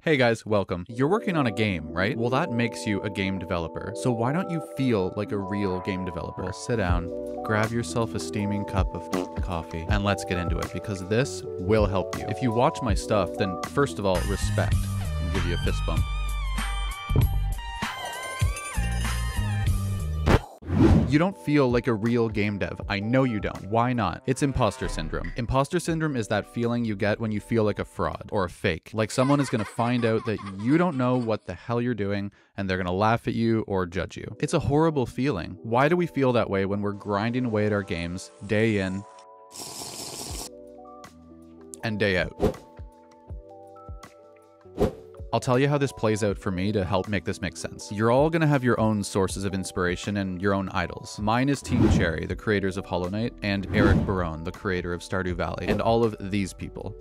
Hey guys, welcome. You're working on a game, right? Well, that makes you a game developer. So why don't you feel like a real game developer? Well, sit down, grab yourself a steaming cup of coffee, and let's get into it, because this will help you. If you watch my stuff, then first of all, respect. I'll give you a fist bump. You don't feel like a real game dev. I know you don't. Why not? It's imposter syndrome. Imposter syndrome is that feeling you get when you feel like a fraud or a fake. Like someone is gonna find out that you don't know what the hell you're doing and they're gonna laugh at you or judge you. It's a horrible feeling. Why do we feel that way when we're grinding away at our games day in and day out? I'll tell you how this plays out for me to help make this make sense. You're all gonna have your own sources of inspiration and your own idols. Mine is Team Cherry, the creators of Hollow Knight, and Eric Barone, the creator of Stardew Valley, and all of these people.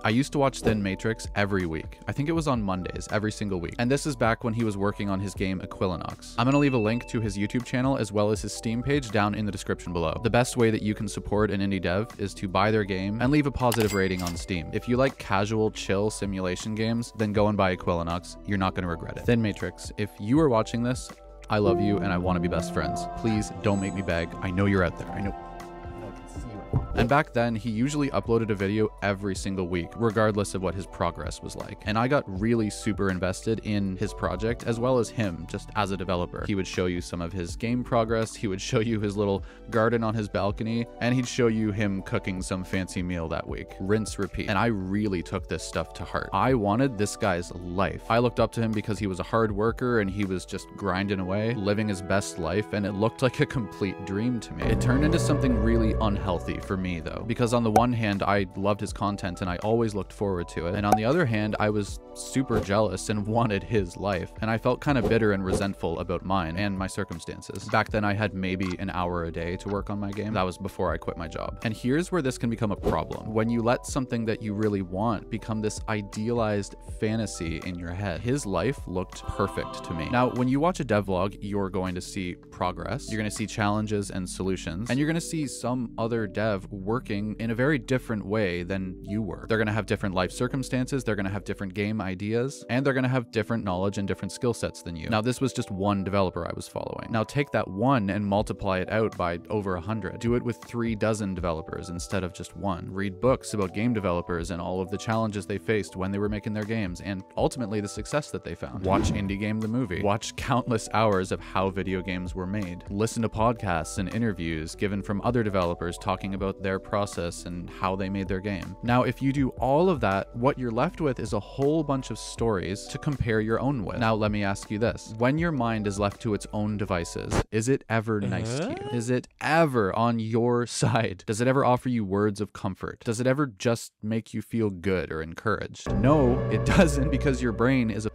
I used to watch Thin Matrix every week. I think it was on Mondays, every single week. And this is back when he was working on his game Equilinox. I'm gonna leave a link to his YouTube channel as well as his Steam page down in the description below. The best way that you can support an indie dev is to buy their game and leave a positive rating on Steam. If you like casual, chill simulation games, then go and buy Equilinox. You're not gonna regret it. Thin Matrix, if you are watching this, I love you and I wanna be best friends. Please don't make me beg. I know you're out there. I know. And back then, he usually uploaded a video every single week, regardless of what his progress was like. And I got really super invested in his project, as well as him, just as a developer. He would show you some of his game progress, he would show you his little garden on his balcony, and he'd show you him cooking some fancy meal that week. Rinse, repeat. And I really took this stuff to heart. I wanted this guy's life. I looked up to him because he was a hard worker and he was just grinding away, living his best life, and it looked like a complete dream to me. It turned into something really unhealthy for me though, because on the one hand, I loved his content and I always looked forward to it. And on the other hand, I was super jealous and wanted his life. And I felt kind of bitter and resentful about mine and my circumstances. Back then I had maybe an hour a day to work on my game. That was before I quit my job. And here's where this can become a problem. When you let something that you really want become this idealized fantasy in your head. His life looked perfect to me. Now, when you watch a devlog, you're going to see progress. You're going to see challenges and solutions. And you're going to see some other dev working in a very different way than you were. They're going to have different life circumstances, they're going to have different game ideas, and they're going to have different knowledge and different skill sets than you. Now, this was just one developer I was following. Now, take that one and multiply it out by over 100. Do it with 36 developers instead of just one. Read books about game developers and all of the challenges they faced when they were making their games, and ultimately the success that they found. Watch Indie Game the movie. Watch countless hours of how video games were made. Listen to podcasts and interviews given from other developers talking about their process and how they made their game. Now, if you do all of that, what you're left with is a whole bunch of stories to compare your own with. Now, let me ask you this. When your mind is left to its own devices, is it ever nice to you? Is it ever on your side? Does it ever offer you words of comfort? Does it ever just make you feel good or encouraged? No, it doesn't, because your brain is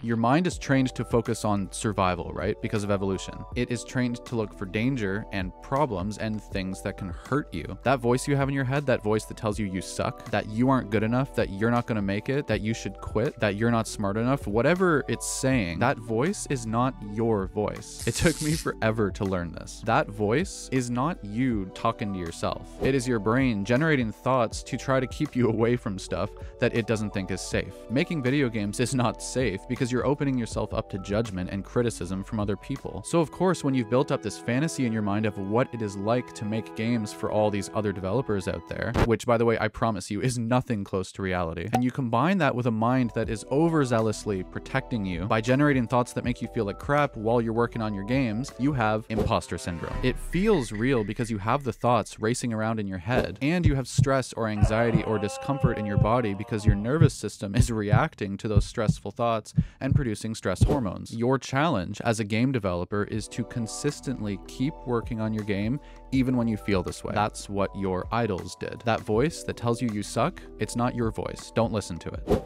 your mind is trained to focus on survival, right? Because of evolution. It is trained to look for danger and problems and things that can hurt you. That voice you have in your head, that voice that tells you you suck, that you aren't good enough, that you're not gonna make it, that you should quit, that you're not smart enough, whatever it's saying, that voice is not your voice. It took me forever to learn this. That voice is not you talking to yourself. It is your brain generating thoughts to try to keep you away from stuff that it doesn't think is safe. Making video games is not safe because you're opening yourself up to judgment and criticism from other people. So of course, when you've built up this fantasy in your mind of what it is like to make games for all these other developers out there, which by the way, I promise you is nothing close to reality, and you combine that with a mind that is overzealously protecting you by generating thoughts that make you feel like crap while you're working on your games, you have imposter syndrome. It feels real because you have the thoughts racing around in your head, and you have stress or anxiety or discomfort in your body because your nervous system is reacting to those stressful thoughts and producing stress hormones. Your challenge as a game developer is to consistently keep working on your game even when you feel this way. That's what your idols did. That voice that tells you you suck, it's not your voice. Don't listen to it.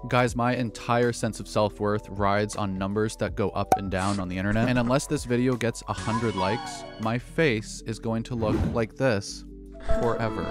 Guys, my entire sense of self-worth rides on numbers that go up and down on the internet. And unless this video gets 100 likes, my face is going to look like this forever.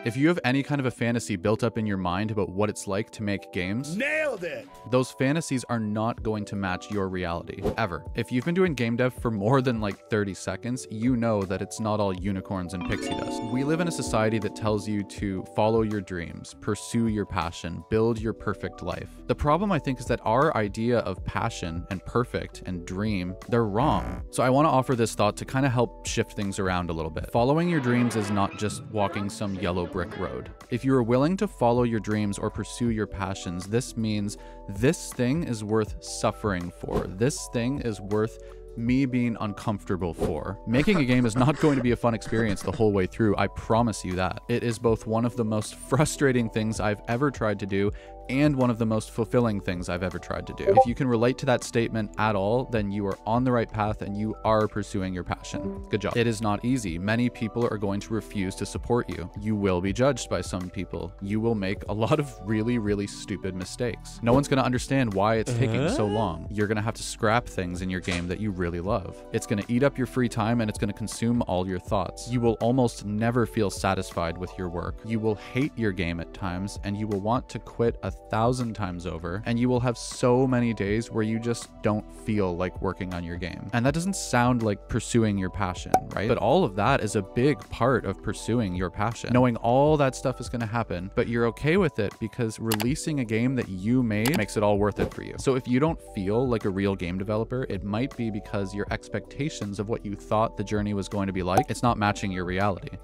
If you have any kind of a fantasy built up in your mind about what it's like to make games, nailed it! Those fantasies are not going to match your reality, ever. If you've been doing game dev for more than like 30 seconds, you know that it's not all unicorns and pixie dust. We live in a society that tells you to follow your dreams, pursue your passion, build your perfect life. The problem, I think, is that our idea of passion and perfect and dream, they're wrong. So I want to offer this thought to kind of help shift things around a little bit. Following your dreams is not just walking some yellow brick road. If you are willing to follow your dreams or pursue your passions, this means this thing is worth suffering for. This thing is worth me being uncomfortable for. Making a game is not going to be a fun experience the whole way through, I promise you that. It is both one of the most frustrating things I've ever tried to do and one of the most fulfilling things I've ever tried to do. If you can relate to that statement at all, then you are on the right path and you are pursuing your passion. Good job. It is not easy. Many people are going to refuse to support you. You will be judged by some people. You will make a lot of really, really stupid mistakes. No one's going to understand why it's taking so long. You're going to have to scrap things in your game that you really love. It's going to eat up your free time and it's going to consume all your thoughts. You will almost never feel satisfied with your work. You will hate your game at times and you will want to quit 1,000 times over, and you will have so many days where you just don't feel like working on your game. And that doesn't sound like pursuing your passion, right? But all of that is a big part of pursuing your passion. Knowing all that stuff is going to happen, but you're okay with it because releasing a game that you made makes it all worth it for you. So if you don't feel like a real game developer, it might be because your expectations of what you thought the journey was going to be like, it's not matching your reality.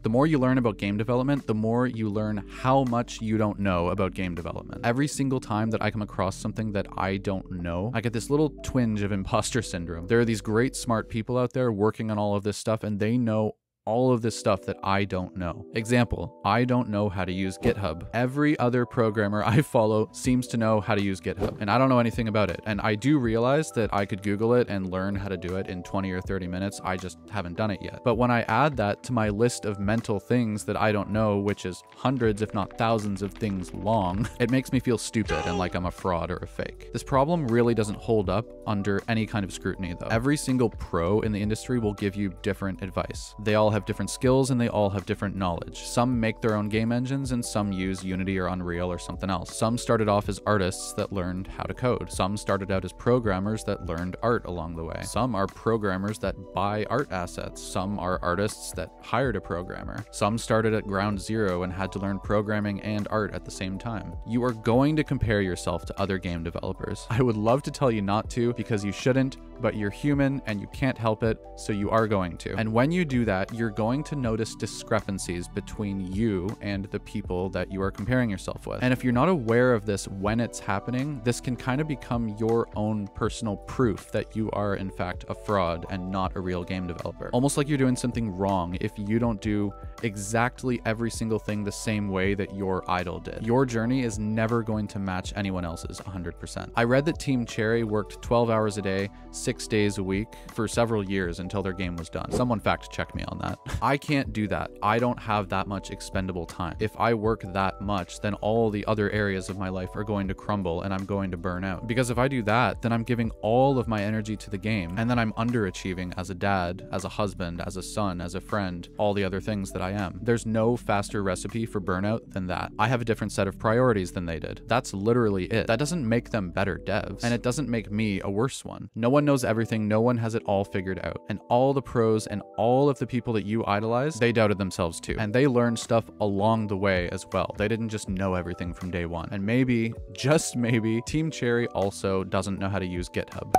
The more you learn about game development, the more you learn how much you don't know about game development. Every single time that I come across something that I don't know, I get this little twinge of imposter syndrome. There are these great smart people out there working on all of this stuff, and they know all of this stuff that I don't know. Example, I don't know how to use GitHub. Every other programmer I follow seems to know how to use GitHub, and I don't know anything about it. And I do realize that I could Google it and learn how to do it in 20 or 30 minutes. I just haven't done it yet. But when I add that to my list of mental things that I don't know, which is hundreds, if not thousands of things long, it makes me feel stupid and like I'm a fraud or a fake. This problem really doesn't hold up under any kind of scrutiny though. Every single pro in the industry will give you different advice. They all have different skills and they all have different knowledge. Some make their own game engines and some use Unity or Unreal or something else. Some started off as artists that learned how to code. Some started out as programmers that learned art along the way. Some are programmers that buy art assets. Some are artists that hired a programmer. Some started at ground zero and had to learn programming and art at the same time. You are going to compare yourself to other game developers. I would love to tell you not to because you shouldn't, but you're human and you can't help it, so you are going to. And when you do that, you're going to notice discrepancies between you and the people that you are comparing yourself with. And if you're not aware of this when it's happening, this can kind of become your own personal proof that you are in fact a fraud and not a real game developer. Almost like you're doing something wrong if you don't do exactly every single thing the same way that your idol did. Your journey is never going to match anyone else's 100%. I read that Team Cherry worked 12 hours a day, 6 days a week for several years until their game was done. Someone fact check me on that. I can't do that. I don't have that much expendable time. If I work that much, then all the other areas of my life are going to crumble and I'm going to burn out. Because if I do that, then I'm giving all of my energy to the game and then I'm underachieving as a dad, as a husband, as a son, as a friend, all the other things that I am. There's no faster recipe for burnout than that. I have a different set of priorities than they did. That's literally it. That doesn't make them better devs, and it doesn't make me a worse one. No one knows everything. No one has it all figured out. And all the pros and all of the people that you idolize, they doubted themselves too. And they learned stuff along the way as well. They didn't just know everything from day one. And maybe, just maybe, Team Cherry also doesn't know how to use GitHub.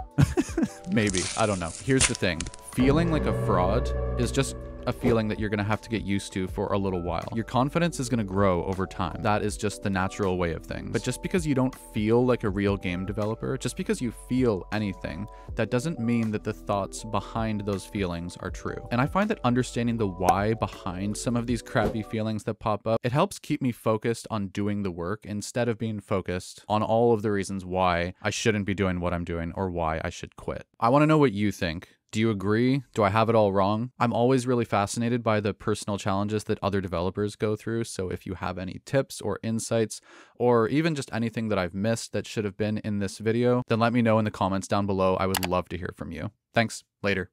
Maybe, I don't know. Here's the thing. Feeling like a fraud is just a feeling that you're going to have to get used to for a little while. Your confidence is going to grow over time. That is just the natural way of things. But just because you don't feel like a real game developer, just because you feel anything, that doesn't mean that the thoughts behind those feelings are true. And I find that understanding the why behind some of these crappy feelings that pop up, it helps keep me focused on doing the work instead of being focused on all of the reasons why I shouldn't be doing what I'm doing or why I should quit. I want to know what you think. Do you agree? Do I have it all wrong? I'm always really fascinated by the personal challenges that other developers go through. So if you have any tips or insights, or even just anything that I've missed that should have been in this video, then let me know in the comments down below. I would love to hear from you. Thanks. Later.